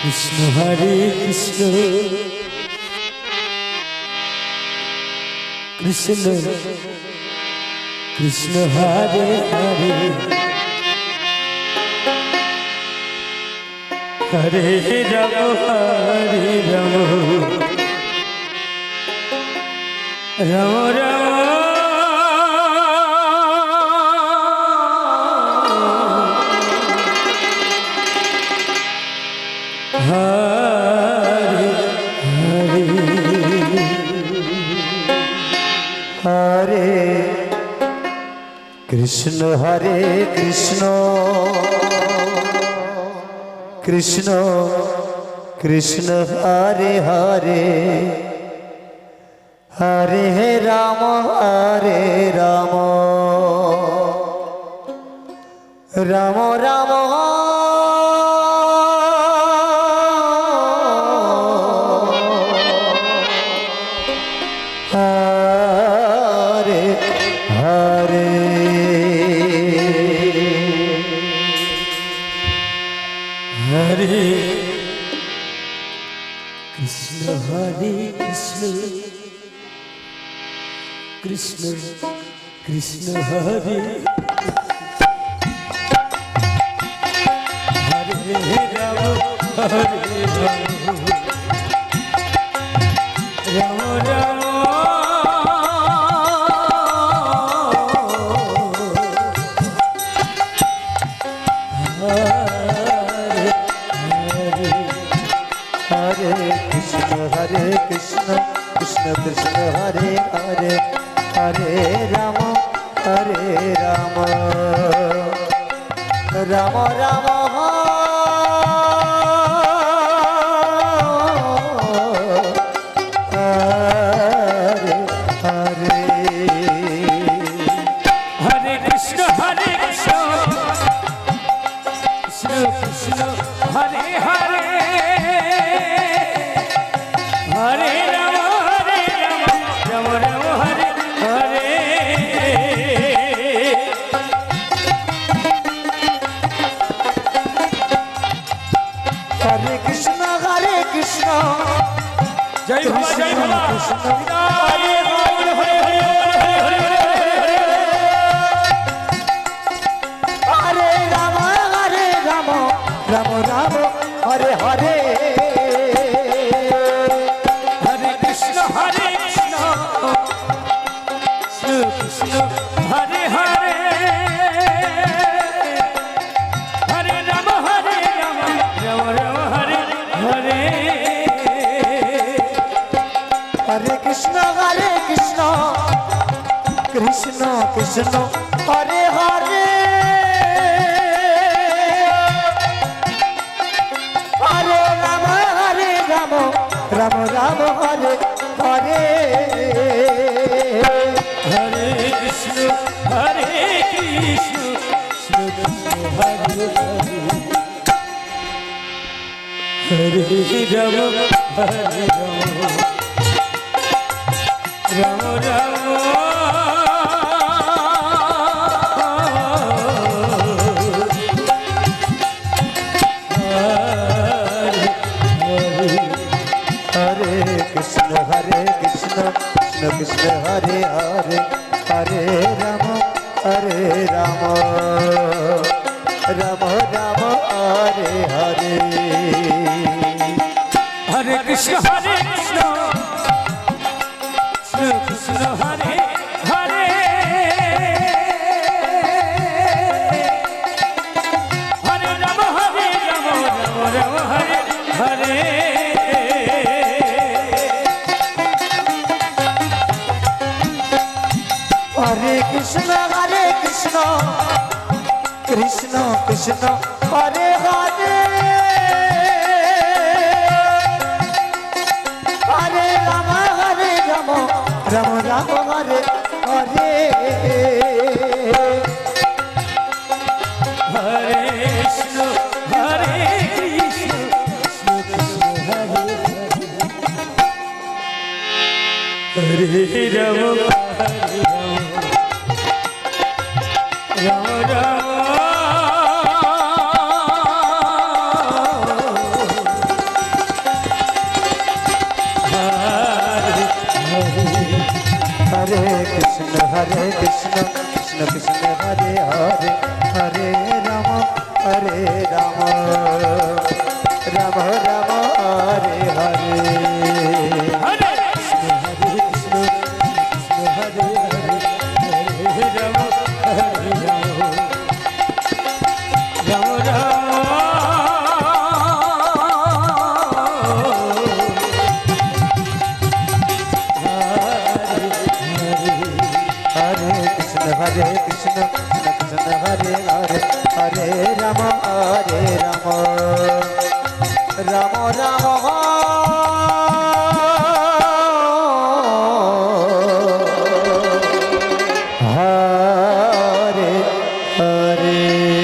কৃষ্ণ হরে কৃষ্ণ কৃষ্ণ কৃষ্ণ হরে হরে হরে রাম হরে রাম রাম রাম হরে হরে হরে কৃষ্ণ হরে কৃষ্ণ কৃষ্ণ কৃষ্ণ হরে হরে হরে রাম রাম রাম হরে হরে হরে কৃষ্ণ হরে কৃষ্ণ কৃষ্ণ কৃষ্ণ হরে হরে রাম হরে রাম রাম রাম हरे कृष्ण कृष्ण कृष्ण हरे हरे हरे राम राम राम हरे हरे हरे कृष्ण कृष्ण कृष्ण हरे हरे हरे राम राम राम हरे हरे हरे कृष्ण जय हो जय हो हरे हरे हरे हरे राम राम राम हरे हरे हरे कृष्ण कृष्ण कृष्ण हरे हरे हरे राम राम राम हरे हरे हरे कृष्ण कृष्ण कृष्ण हरे हरे हरे राम राम राम हरे हरे हरे कृष्ण कृष्ण कृष्ण हरे हरे राम राम राम हरे कृष्ण कृष्ण कृष्ण हरे हरे हरे राम राम राम हरे हरे हरे कृष्ण कृष्ण कृष्ण हरे हरे हरे राम राम हरे हरे हरे कृष्ण कृष्ण कृष्ण हरे हरे हरे राम राम राम हरे हरे हरे कृष्ण कृष्ण कृष्ण हरे हरे राम राम राम হরে হরে হরে রাম হরে রাম রাম রাম হরে হরে হরে হরে কৃষ্ণ কৃষ্ণ হরে হরে হরে রাম হরে রাম রাম রাম हरे कृष्ण कृष्ण कृष्ण हरे हरे हरे राम राम राम हरे हरे